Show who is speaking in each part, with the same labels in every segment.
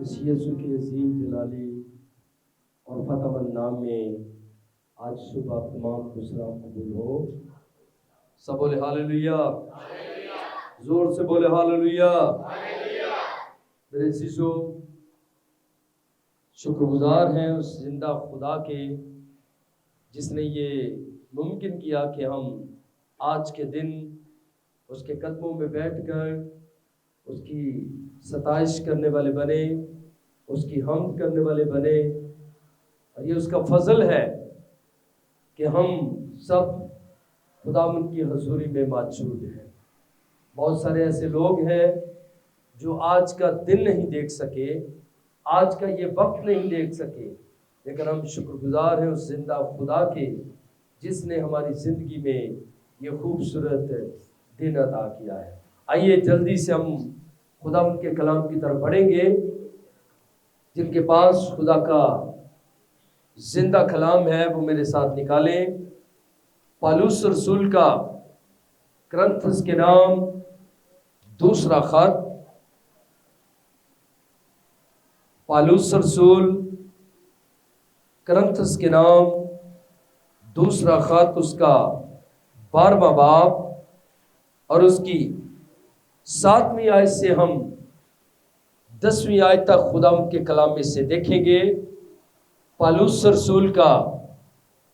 Speaker 1: اس یسوع کے عظیم جلالی اور فتح مند نام میں آج صبح تمام کو سلام قبول ہو۔ سب بولے ہاللیلویا، زور سے بولے ہاللیلویا۔ میرے عزیزو، شکر گزار ہیں اس زندہ خدا کے جس نے یہ ممکن کیا کہ ہم آج کے دن اس کے قدموں میں بیٹھ کر اس کی ستائش کرنے والے بنے، اس کی حمد کرنے والے بنے، اور یہ اس کا فضل ہے کہ ہم سب خداوند کی حضوری میں موجود ہیں۔ بہت سارے ایسے لوگ ہیں جو آج کا دن نہیں دیکھ سکے، آج کا یہ وقت نہیں دیکھ سکے، لیکن ہم شکر گزار ہیں اس زندہ خدا کے جس نے ہماری زندگی میں یہ خوبصورت دن عطا کیا ہے۔ آئیے جلدی سے ہم خداوند کے کلام کی طرف بڑھیں گے۔ جن کے پاس خدا کا زندہ کلام ہے وہ میرے ساتھ نکالیں۔ پالوس رسول کا کرنتھس کے نام دوسرا خط، پالوس رسول کرنتھس کے نام دوسرا خط، اس کا 12واں باب اور اس کی 7ویں آیت سے ہم 10ویں آیت تک خداوند کے کلام میں سے دیکھیں گے۔ پالوس رسول کا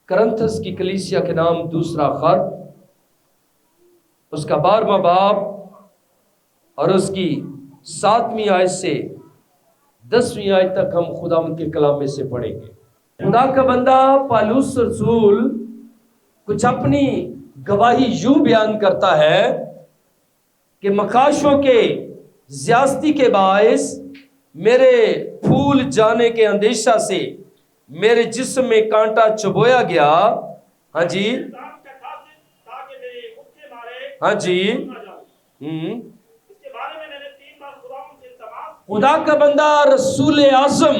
Speaker 1: کرنتھس کی کلیسیا کے نام دوسرا خط، اس کا 12واں باب اور اس کی 7ویں آیت سے 10ویں آیت تک ہم خداوند کے کلام میں سے پڑھیں گے۔ خدا کا بندہ پالوس رسول کچھ اپنی گواہی یوں بیان کرتا ہے کہ مکاشوں کے زیاستی کے باعث میرے پھول جانے کے اندیشہ سے میرے جسم میں کانٹا چبویا گیا۔ ہاں جی، ہاں جی، خدا کا بندہ رسول اعظم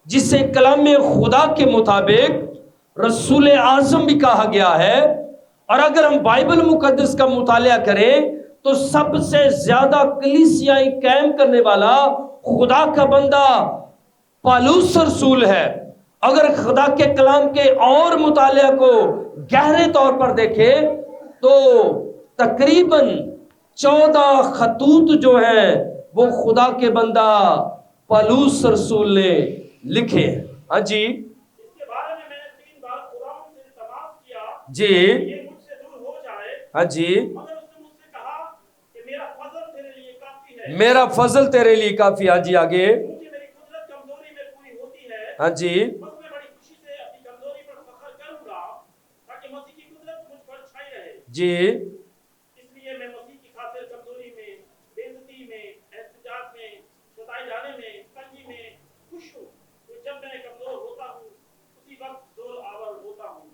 Speaker 1: جسے کلام خدا کے مطابق رسول اعظم بھی کہا گیا ہے، اور اگر ہم بائبل مقدس کا مطالعہ کریں تو سب سے زیادہ کلیسیائیں قائم کرنے والا خدا کا بندہ پالوس رسول ہے۔ اگر خدا کے کلام کے اور مطالعہ کو گہرے طور پر دیکھیں تو تقریباً 14 خطوط جو ہیں وہ خدا کے بندہ پالوس رسول نے لکھے ہیں۔ ہاں جی،
Speaker 2: اس کے بارے میں نے 3 بار خداوند سے التماس کیا
Speaker 1: جی،
Speaker 2: یہ مجھ سے دور ہو جائے،
Speaker 1: ہاں جی،
Speaker 2: مگر اس نے مجھ سے کہا کہ میرا فضل تیرے لیے کافی ہے،
Speaker 1: میرا فضل تیرے لیے کافی۔ ہاں جی، آگے،
Speaker 2: کیونکہ میری قدرت کمزوری میں پوری ہوتی ہے۔
Speaker 1: ہاں جی،
Speaker 2: بس میں بڑی خوشی سے اپنی کمزوری پر فخر کروں گا تاکہ مسیح کی قدرت مجھ پر چھائی رہے۔
Speaker 1: جی،
Speaker 2: اس لیے میں مسیح کی خاطر کمزوری میں، بے عزتی میں، احتجاج میں، ستائے جانے میں، تنگی میں خوش ہوں، تو جب میں کمزور ہوتا ہوں اسی وقت زور آور ہوتا ہوں۔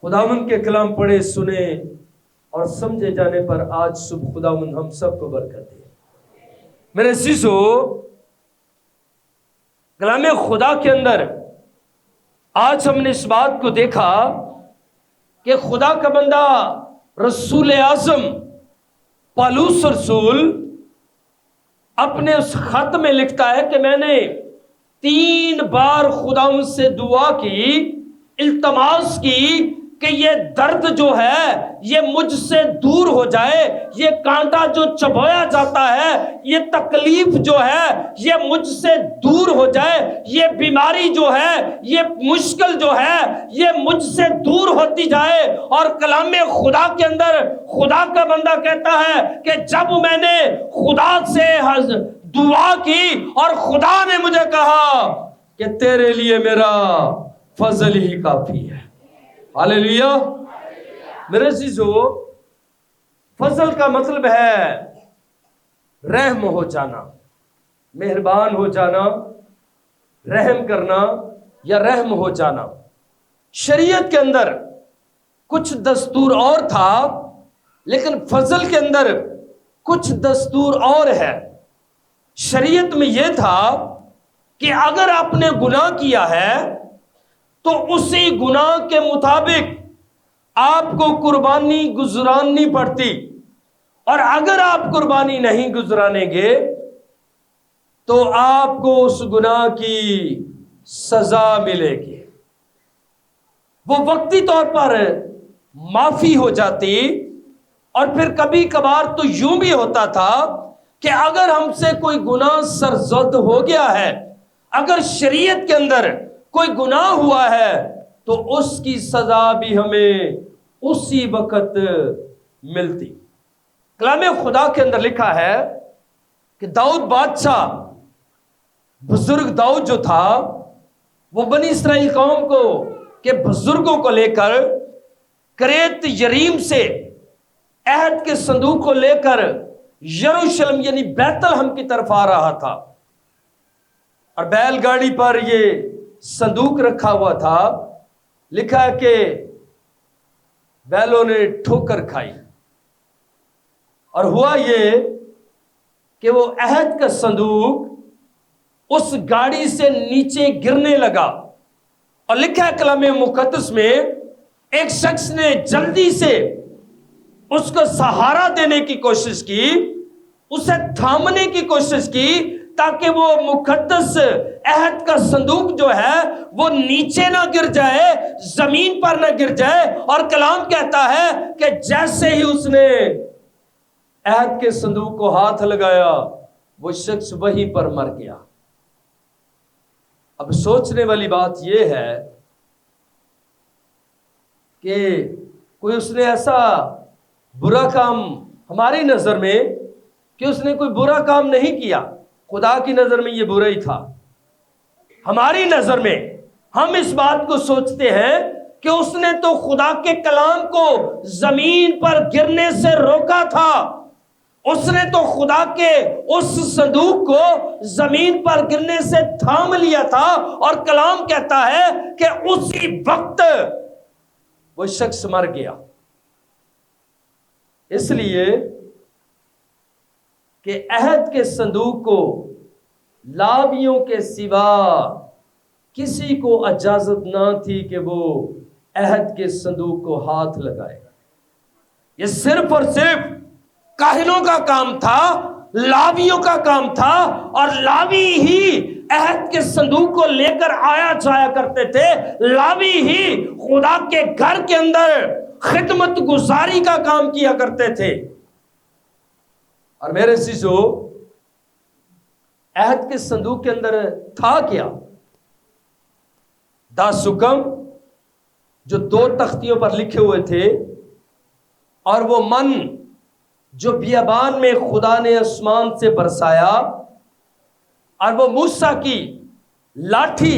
Speaker 1: خداوند کے کلام پڑھے، سنے اور سمجھے جانے پر آج صبح خداوند ہم سب کو برکت دے۔ میرے عزیزو، کلام خدا کے اندر آج ہم نے اس بات کو دیکھا کہ خدا کا بندہ رسول اعظم پالوس رسول اپنے اس خط میں لکھتا ہے کہ میں نے 3 بار خداوند سے دعا کی، التماس کی کہ یہ درد جو ہے یہ مجھ سے دور ہو جائے، یہ کانٹا جو چبویا جاتا ہے، یہ تکلیف جو ہے یہ مجھ سے دور ہو جائے، یہ بیماری جو ہے، یہ مشکل جو ہے یہ مجھ سے دور ہوتی جائے۔ اور کلام خدا کے اندر خدا کا بندہ کہتا ہے کہ جب میں نے خدا سے دعا کی اور خدا نے مجھے کہا کہ تیرے لیے میرا فضل ہی کافی ہے۔ ہاللیلویا۔ میرے عزیزو، فضل کا مطلب ہے رحم ہو جانا، مہربان ہو جانا، رحم کرنا یا رحم ہو جانا۔ شریعت کے اندر کچھ دستور اور تھا، لیکن فضل کے اندر کچھ دستور اور ہے۔ شریعت میں یہ تھا کہ اگر آپ نے گناہ کیا ہے تو اسی گناہ کے مطابق آپ کو قربانی گزرانی پڑتی، اور اگر آپ قربانی نہیں گزرانیں گے تو آپ کو اس گناہ کی سزا ملے گی۔ وہ وقتی طور پر معافی ہو جاتی، اور پھر کبھی کبھار تو یوں بھی ہوتا تھا کہ اگر ہم سے کوئی گناہ سرزد ہو گیا ہے، اگر شریعت کے اندر کوئی گناہ ہوا ہے، تو اس کی سزا بھی ہمیں اسی وقت ملتی۔ کلام خدا کے اندر لکھا ہے کہ داؤد بادشاہ، بزرگ داؤد جو تھا، وہ بنی اسرائیل قوم کو کے بزرگوں کو لے کر کریت یریم سے عہد کے صندوق کو لے کر یروشلم یعنی بیت الحم کی طرف آ رہا تھا، اور بیل گاڑی پر یہ صندوق رکھا ہوا تھا۔ لکھا ہے کہ بیلوں نے ٹھوکر کھائی، اور ہوا یہ کہ وہ عہد کا صندوق اس گاڑی سے نیچے گرنے لگا، اور لکھا ہے کلام مقدس میں ایک شخص نے جلدی سے اس کو سہارا دینے کی کوشش کی، اسے تھامنے کی کوشش کی، تاکہ وہ مقدس عہد کا صندوق جو ہے وہ نیچے نہ گر جائے، زمین پر نہ گر جائے۔ اور کلام کہتا ہے کہ جیسے ہی اس نے عہد کے صندوق کو ہاتھ لگایا، وہ شخص وہیں پر مر گیا۔ اب سوچنے والی بات یہ ہے کہ کوئی اس نے ایسا برا کام ہماری نظر میں کہ اس نے کوئی برا کام نہیں کیا، خدا کی نظر میں یہ برا ہی تھا۔ ہماری نظر میں ہم اس بات کو سوچتے ہیں کہ اس نے تو خدا کے کلام کو زمین پر گرنے سے روکا تھا، اس نے تو خدا کے اس صندوق کو زمین پر گرنے سے تھام لیا تھا، اور کلام کہتا ہے کہ اسی وقت وہ شخص مر گیا۔ اس لیے کہ عہد کے صندوق کو لاویوں کے سوا کسی کو اجازت نہ تھی کہ وہ عہد کے صندوق کو ہاتھ لگائے۔ یہ صرف اور صرف کاہنوں کا کام تھا، لاویوں کا کام تھا، اور لاوی ہی عہد کے صندوق کو لے کر آیا جایا کرتے تھے، لاوی ہی خدا کے گھر کے اندر خدمت گزاری کا کام کیا کرتے تھے۔ اور میرے عزیزو، عہد کے صندوق کے اندر تھا کیا؟ 10 حکم جو 2 تختیوں پر لکھے ہوئے تھے، اور وہ من جو بیابان میں خدا نے آسمان سے برسایا، اور وہ موسیٰ کی لاٹھی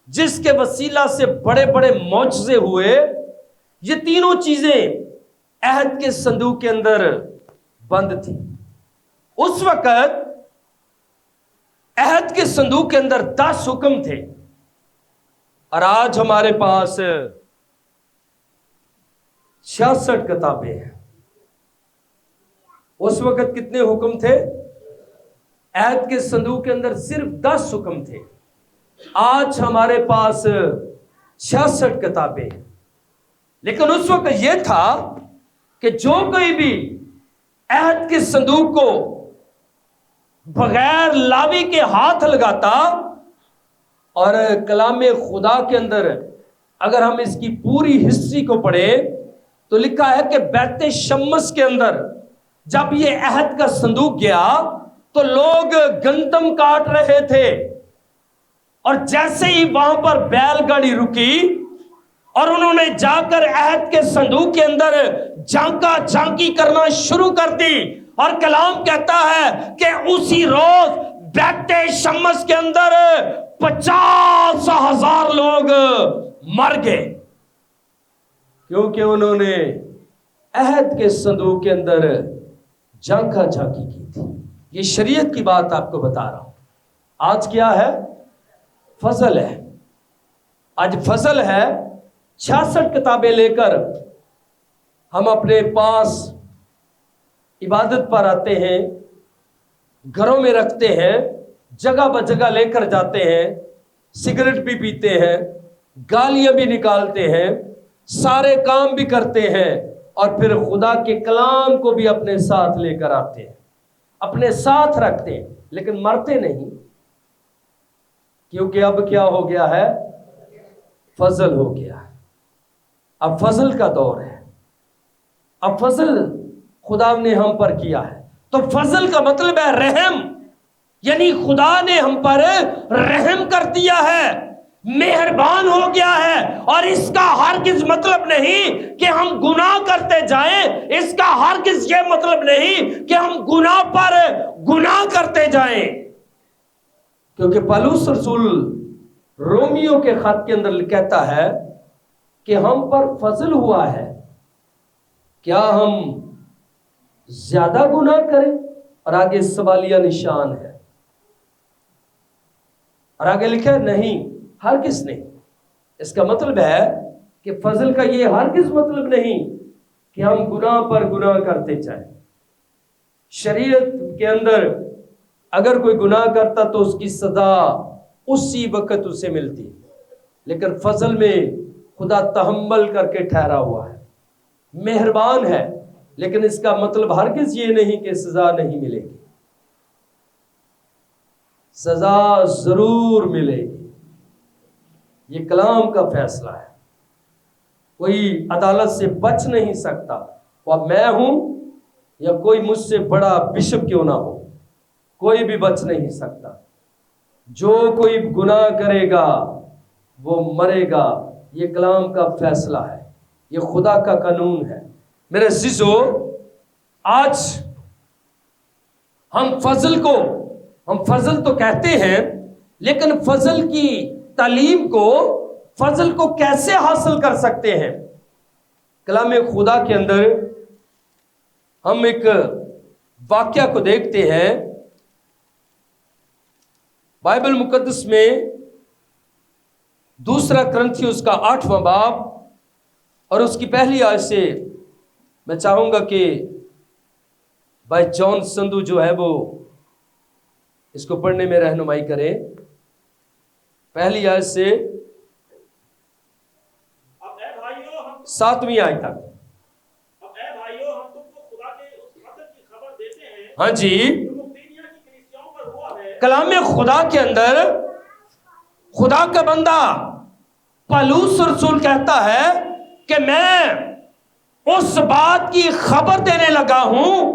Speaker 1: جس کے وسیلہ سے بڑے بڑے معجزے ہوئے، یہ تینوں چیزیں عہد کے صندوق کے اندر بند تھی۔ اس وقت عہد کے صندوق کے اندر 10 حکم تھے، اور آج ہمارے پاس 66 کتابیں ہیں۔ اس وقت کتنے حکم تھے؟ عہد کے صندوق کے اندر صرف 10 حکم تھے، آج ہمارے پاس 66 کتابیں ہیں۔ لیکن اس وقت یہ تھا کہ جو کوئی بھی عہد کے صندوق کو بغیر لاوی کے ہاتھ لگاتا، اور کلام خدا کے اندر اگر ہم اس کی پوری ہسٹری کو پڑھیں تو لکھا ہے کہ بیت شمس کے اندر جب یہ عہد کا صندوق گیا تو لوگ گندم کاٹ رہے تھے، اور جیسے ہی وہاں پر بیل گاڑی رکی اور انہوں نے جا کر عہد کے صندوق کے اندر جھانکا جھانکی کرنا شروع کر دی، اور کلام کہتا ہے کہ اسی روز بیت شمس کے اندر 50,000 لوگ مر گئے، کیونکہ انہوں نے عہد کے صندوق کے اندر جھانکا جھانکی کی تھی۔ یہ شریعت کی بات آپ کو بتا رہا ہوں۔ آج کیا ہے؟ فضل ہے۔ آج فضل ہے، 66 کتابیں لے کر ہم اپنے پاس عبادت پر آتے ہیں، گھروں میں رکھتے ہیں، جگہ بہ جگہ لے کر جاتے ہیں، سگریٹ بھی پیتے ہیں، گالیاں بھی نکالتے ہیں، سارے کام بھی کرتے ہیں، اور پھر خدا کے کلام کو بھی اپنے ساتھ لے کر آتے ہیں۔ اپنے ساتھ رکھتے ہیں لیکن مرتے نہیں، کیونکہ اب کیا ہو گیا ہے؟ فضل ہو گیا ہے۔ اب فضل کا دور ہے، اب فضل خدا نے ہم پر کیا ہے۔ تو فضل کا مطلب ہے رحم، یعنی خدا نے ہم پر رحم کر دیا ہے، مہربان ہو گیا ہے۔ اور اس کا ہرگز مطلب نہیں کہ ہم گناہ کرتے جائیں، اس کا ہرگز یہ مطلب نہیں کہ ہم گناہ پر گناہ کرتے جائیں، کیونکہ پالوس رسول رومیو کے خط کے اندر کہتا ہے کہ ہم پر فضل ہوا ہے، کیا ہم زیادہ گناہ کریں؟ اور آگے سوالیہ نشان ہے، اور آگے لکھا ہے نہیں، ہرگز نہیں۔ اس کا مطلب ہے کہ فضل کا یہ ہرگز مطلب نہیں کہ ہم گناہ پر گناہ کرتے جائیں۔ شریعت کے اندر اگر کوئی گناہ کرتا تو اس کی سزا اسی وقت اسے ملتی، لیکن فضل میں خدا تحمل کر کے ٹھہرا ہوا ہے، مہربان ہے، لیکن اس کا مطلب ہرگز یہ نہیں کہ سزا نہیں ملے گی، سزا ضرور ملے گی۔ یہ کلام کا فیصلہ ہے، کوئی عدالت سے بچ نہیں سکتا، وہ میں ہوں یا کوئی مجھ سے بڑا بشپ کیوں نہ ہو، کوئی بھی بچ نہیں سکتا۔ جو کوئی گناہ کرے گا وہ مرے گا، یہ کلام کا فیصلہ ہے، یہ خدا کا قانون ہے۔ میرے عزیزو، آج ہم فضل تو کہتے ہیں، لیکن فضل کی تعلیم کو، فضل کو کیسے حاصل کر سکتے ہیں؟ کلام خدا کے اندر ہم ایک واقعہ کو دیکھتے ہیں، بائبل مقدس میں دوسرا کرنتھیوس کا 8واں باب اور اس کی پہلی آیت سے میں چاہوں گا کہ بھائی جان سندھو جو ہے وہ اس کو پڑھنے میں رہنمائی کریں۔ پہلی آیت سے 7ویں آیت تک۔
Speaker 2: اب اے بھائیو، ہم تم کو خدا کے اس قدر کی خبر دیتے ہیں
Speaker 1: ہاں جی،
Speaker 2: جو مقتدیہ کی کلیسیاؤں پر ہوا ہے۔
Speaker 1: کلام خدا کے اندر خدا کا بندہ پالوس رسول کہتا ہے کہ میں اس بات کی خبر دینے لگا ہوں،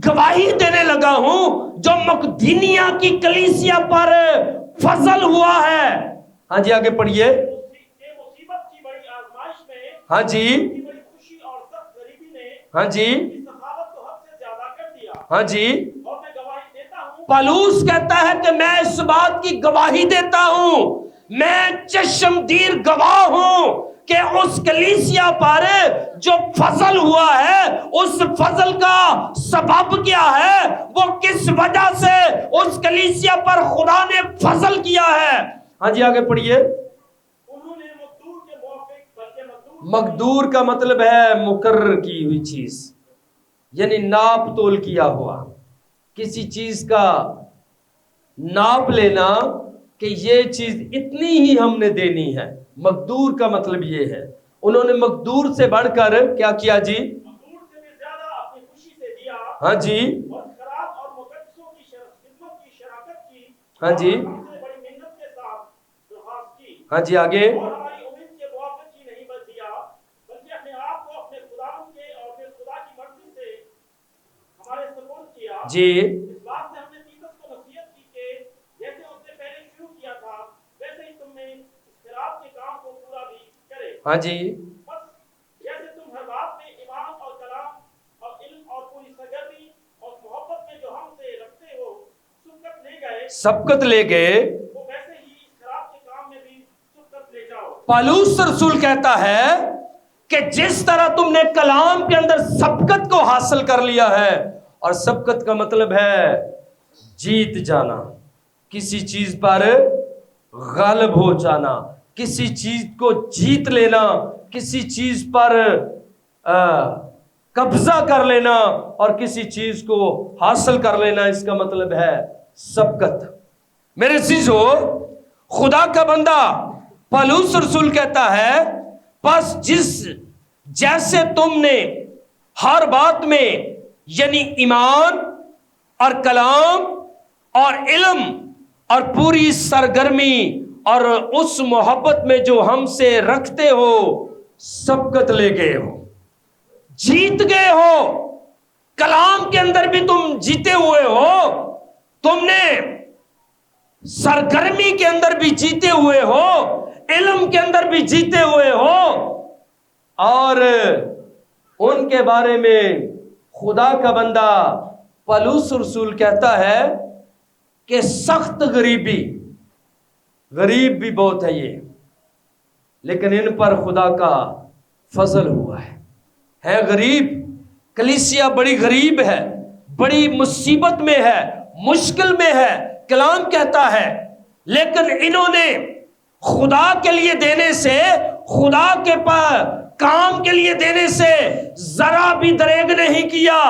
Speaker 1: گواہی دینے لگا ہوں جو مقدونیہ کی کلیسیا پر فضل ہوا ہے۔ ہاں جی آگے پڑھیے۔
Speaker 2: کہ مصیبت کی بڑی آزمائش میں
Speaker 1: ہاں جی،
Speaker 2: کی بڑی خوشی اور سخت غریبی نے
Speaker 1: ہاں جی،
Speaker 2: اس سخاوت کو حد سے زیادہ کر دیا،
Speaker 1: ہاں جی۔
Speaker 2: اور میں گواہی دیتا ہوں۔
Speaker 1: پالوس کہتا ہے کہ میں اس بات کی گواہی دیتا ہوں، میں چشمدید گواہ ہوں کہ اس کلیسیا پر جو فضل ہوا ہے، اس فضل کا سبب کیا ہے، وہ کس وجہ سے اس کلیسیا پر خدا نے فضل کیا ہے۔ ہاں جی آگے پڑھیے۔
Speaker 2: انہوں نے مقدور کے موافق، بلکہ
Speaker 1: مقدور کا مطلب ہے مقرر کی ہوئی چیز، یعنی ناپ تول کیا ہوا، کسی چیز کا ناپ لینا کہ یہ چیز اتنی ہی ہم نے دینی ہے۔ مقدور کا مطلب یہ ہے، انہوں نے مقدور سے بڑھ کر کیا کیا جی؟
Speaker 2: مقدور سے بھی زیادہ اپنی خوشی سے دیا،
Speaker 1: ہاں جی،
Speaker 2: اور خراب اور مقدسوں کی خدمت کی شراکت کی،
Speaker 1: ہاں جی،
Speaker 2: اور ہم سے بڑی محنت کے ساتھ درخواست کی،
Speaker 1: ہاں جی آگے۔
Speaker 2: اور ہماری امید کے موافق ہی نہیں بس دیا، بلکہ اپنے آپ کو اپنے خداوند کے اور پھر خدا کی مرضی سے ہمارے سپرد کیا۔
Speaker 1: جی
Speaker 2: اس بات سے ہم نے تیتس کو نصیحت کی کہ جیسے اس نے پہلے شروع کیا تھا ویسے ہی تم نے اس خراب کے کام کو پورا بھی کرے۔
Speaker 1: ہاں جی،
Speaker 2: بس جیسے تم ہر بات میں ایمان اور کلام اور علم اور پوری سرگرمی اور محبت میں جو ہم سے رکھتے ہو
Speaker 1: سبقت لے گئے،
Speaker 2: وہ ویسے ہی اس خراب کے کام میں بھی سبقت لے جاؤ۔
Speaker 1: پالوس رسول کہتا ہے کہ جس طرح تم نے کلام کے اندر سبقت کو حاصل کر لیا ہے، اور سبقت کا مطلب ہے جیت جانا، کسی چیز پر غالب ہو جانا، کسی چیز کو جیت لینا، کسی چیز پر قبضہ کر لینا اور کسی چیز کو حاصل کر لینا، اس کا مطلب ہے سبقت۔ میرے عزیزو، خدا کا بندہ پالوس رسول کہتا ہے پس جیسے تم نے ہر بات میں یعنی ایمان اور کلام اور علم اور پوری سرگرمی اور اس محبت میں جو ہم سے رکھتے ہو سبقت لے گئے ہو، جیت گئے ہو۔ کلام کے اندر بھی تم جیتے ہوئے ہو، تم نے سرگرمی کے اندر بھی جیتے ہوئے ہو، علم کے اندر بھی جیتے ہوئے ہو۔ اور ان کے بارے میں خدا کا بندہ پولس رسول کہتا ہے کہ سخت غریب بھی بہت ہے یہ، لیکن ان پر خدا کا فضل ہوا ہے غریب۔ کلیسیا بڑی غریب ہے، بڑی مصیبت میں ہے، مشکل میں ہے، کلام کہتا ہے، لیکن انہوں نے خدا کے لیے دینے سے، خدا کے کام کے لیے دینے سے ذرا بھی دریغ نہیں کیا۔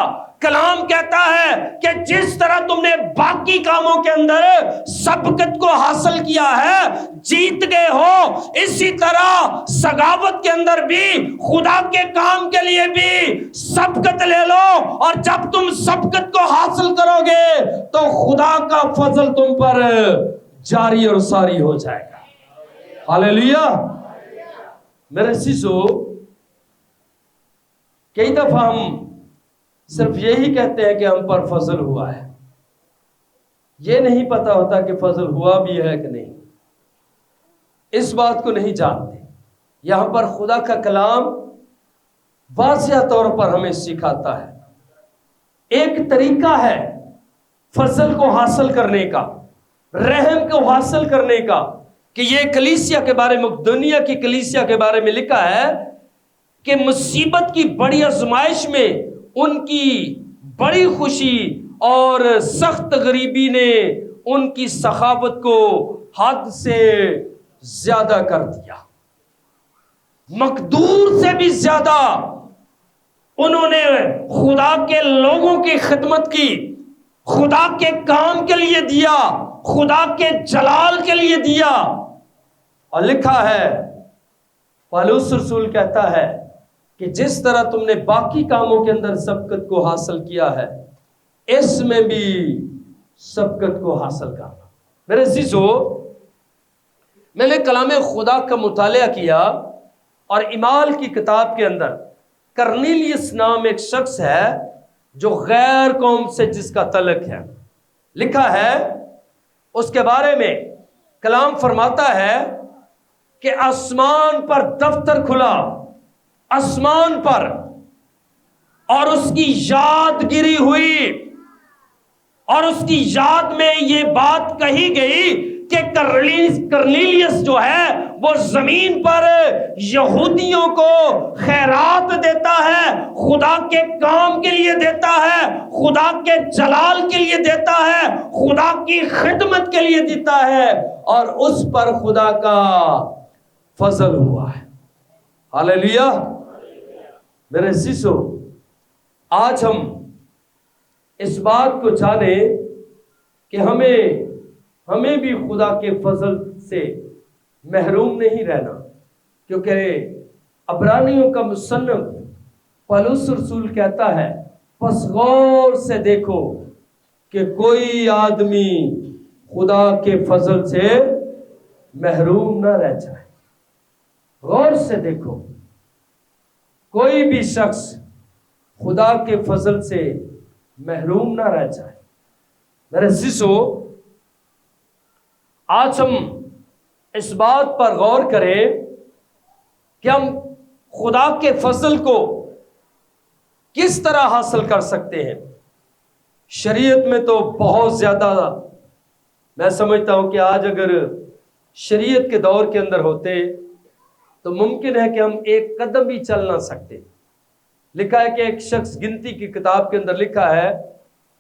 Speaker 1: کلام کہتا ہے کہ جس طرح تم نے باقی کاموں کے اندر سبقت کو حاصل کیا ہے، جیت گئے ہو، اسی طرح سخاوت کے اندر بھی خدا کے کام کے لیے بھی سبقت لے لو، اور جب تم سبقت کو حاصل کرو گے تو خدا کا فضل تم پر جاری اور ساری ہو جائے گا۔ ہاللیلویا۔ میرے عزیزو، کئی دفعہ ہم صرف یہی کہتے ہیں کہ ہم پر فضل ہوا ہے، یہ نہیں پتا ہوتا کہ فضل ہوا بھی ہے کہ نہیں، اس بات کو نہیں جانتے۔ یہاں پر خدا کا کلام واضح طور پر ہمیں سکھاتا ہے ایک طریقہ ہے فضل کو حاصل کرنے کا، رحم کو حاصل کرنے کا، کہ یہ کلیسیا کے بارے میں، دنیا کی کلیسیا کے بارے میں لکھا ہے کہ مصیبت کی بڑی آزمائش میں ان کی بڑی خوشی اور سخت غریبی نے ان کی سخاوت کو حد سے زیادہ کر دیا، مقدور سے بھی زیادہ انہوں نے خدا کے لوگوں کی خدمت کی، خدا کے کام کے لیے دیا، خدا کے جلال کے لیے دیا۔ اور لکھا ہے، پولس رسول کہتا ہے کہ جس طرح تم نے باقی کاموں کے اندر سبقت کو حاصل کیا ہے، اس میں بھی سبقت کو حاصل کرنا۔ میرے عزیزو، میں نے کلام خدا کا مطالعہ کیا، اور اعمال کی کتاب کے اندر کرنیلیس نام ایک شخص ہے جو غیر قوم سے جس کا تعلق ہے، لکھا ہے اس کے بارے میں، کلام فرماتا ہے کہ آسمان پر دفتر کھلا، آسمان پر، اور اس کی یادگیری ہوئی، اور اس کی یاد میں یہ بات کہی گئی کہ کرنیلیس جو ہے وہ زمین پر یہودیوں کو خیرات دیتا ہے، خدا کے کام کے لیے دیتا ہے، خدا کے جلال کے لیے دیتا ہے، خدا کی خدمت کے لیے دیتا ہے، اور اس پر خدا کا فضل ہوا ہے۔ ہاللیلویا۔ میرے عزیزو، آج ہم اس بات کو جانیں کہ ہمیں بھی خدا کے فضل سے محروم نہیں رہنا، کیونکہ عبرانیوں کا مصنف پولس رسول کہتا ہے، پس غور سے دیکھو کہ کوئی آدمی خدا کے فضل سے محروم نہ رہ جائے۔ غور سے دیکھو، کوئی بھی شخص خدا کے فضل سے محروم نہ رہ جائے۔ میرے عزیزو، آج ہم اس بات پر غور کریں کہ ہم خدا کے فضل کو کس طرح حاصل کر سکتے ہیں۔ شریعت میں تو بہت زیادہ، میں سمجھتا ہوں کہ آج اگر شریعت کے دور کے اندر ہوتے تو ممکن ہے کہ ہم ایک قدم بھی چل نہ سکتے۔ لکھا ہے کہ ایک شخص، گنتی کی کتاب کے اندر لکھا ہے،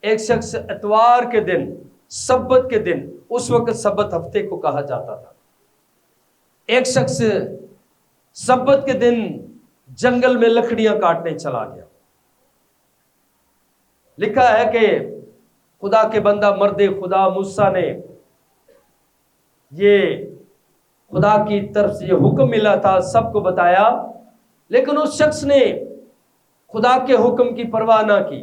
Speaker 1: ایک شخص اتوار کے دن، سبت کے دن، اس وقت سبت ہفتے کو کہا جاتا تھا، ایک شخص سبت کے دن جنگل میں لکڑیاں کاٹنے چلا گیا۔ لکھا ہے کہ خدا کے بندہ مرد خدا موسیٰ نے، یہ خدا کی طرف سے یہ حکم ملا تھا، سب کو بتایا، لیکن اس شخص نے خدا کے حکم کی پرواہ نہ کی،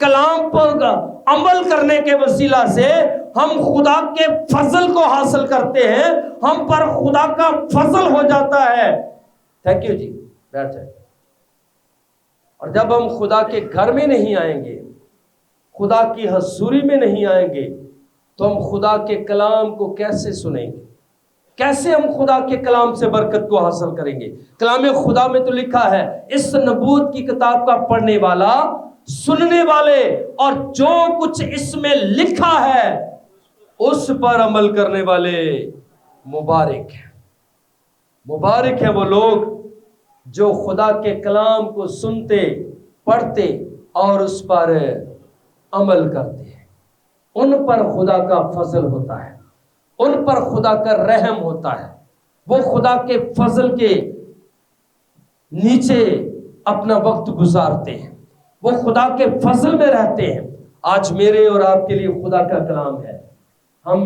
Speaker 1: کلام پر عمل کرنے کے وسیلہ سے ہم خدا کے فضل کو حاصل کرتے ہیں، ہم پر خدا کا فضل ہو جاتا ہے۔ تھینک یو جی، بیٹھ جائیں۔ اور جب ہم خدا کے گھر میں نہیں آئیں گے، خدا کی حضوری میں نہیں آئیں گے، تو ہم خدا کے کلام کو کیسے سنیں گے؟ کیسے ہم خدا کے کلام سے برکت کو حاصل کریں گے؟ کلام خدا میں تو لکھا ہے، اس نبوت کی کتاب کا پڑھنے والا، سننے والے اور جو کچھ اس میں لکھا ہے اس پر عمل کرنے والے مبارک ہیں۔ مبارک ہیں وہ لوگ جو خدا کے کلام کو سنتے، پڑھتے اور اس پر عمل کرتے ہیں۔ ان پر خدا کا فضل ہوتا ہے، ان پر خدا کا رحم ہوتا ہے، وہ خدا کے فضل کے نیچے اپنا وقت گزارتے ہیں، وہ خدا کے فضل میں رہتے ہیں۔ آج میرے اور آپ کے لیے خدا کا کلام ہے۔ ہم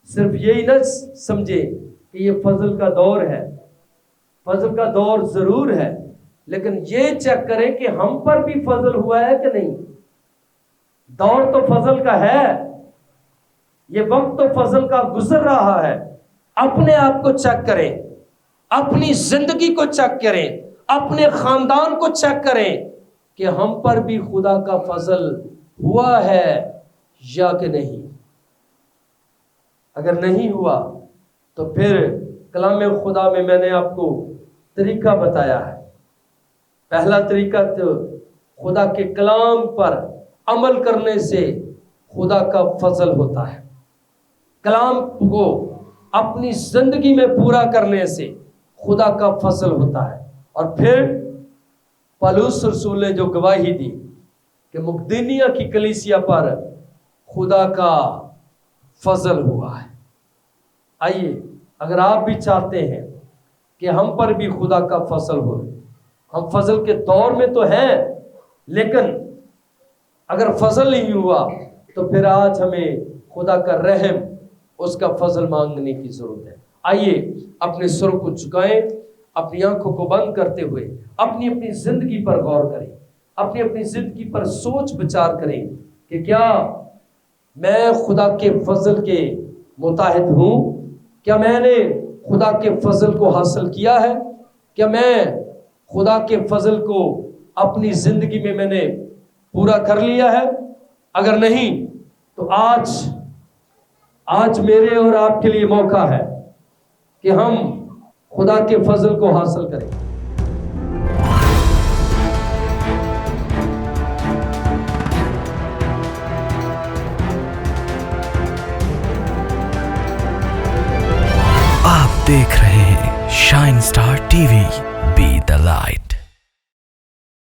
Speaker 1: صرف یہی نہ سمجھے کہ یہ فضل کا دور ہے، فضل کا دور ضرور ہے، لیکن یہ چیک کریں کہ ہم پر بھی فضل ہوا ہے کہ نہیں۔ دور تو فضل کا ہے، یہ وقت تو فضل کا گزر رہا ہے۔ اپنے آپ کو چیک کریں، اپنی زندگی کو چیک کریں، اپنے خاندان کو چیک کریں کہ ہم پر بھی خدا کا فضل ہوا ہے یا کہ نہیں۔ اگر نہیں ہوا تو پھر کلام خدا میں نے آپ کو طریقہ بتایا ہے۔ پہلا طریقہ تو خدا کے کلام پر عمل کرنے سے خدا کا فضل ہوتا ہے، کلام کو اپنی زندگی میں پورا کرنے سے خدا کا فضل ہوتا ہے۔ اور پھر پالوس رسول نے جو گواہی دی کہ مقدونیہ کی کلیسیا پر خدا کا فضل ہوا ہے۔ آئیے، اگر آپ بھی چاہتے ہیں کہ ہم پر بھی خدا کا فضل ہو، ہم فضل کے دور میں تو ہیں، لیکن اگر فضل نہیں ہوا تو پھر آج ہمیں خدا کا رحم، اس کا فضل مانگنے کی ضرورت ہے۔ آئیے اپنے سروں کو جھکائیں، اپنی آنکھوں کو بند کرتے ہوئے اپنی زندگی پر غور کریں، اپنی زندگی پر سوچ بچار کریں کہ کیا میں خدا کے فضل کے متحد ہوں؟ کیا میں نے خدا کے فضل کو حاصل کیا ہے؟ کیا میں خدا کے فضل کو اپنی زندگی میں نے پورا کر لیا ہے؟ اگر نہیں تو آج میرے اور آپ کے لیے موقع ہے کہ ہم خدا کے فضل کو حاصل کریں۔
Speaker 3: آپ دیکھ رہے ہیں shine star TV, be the light.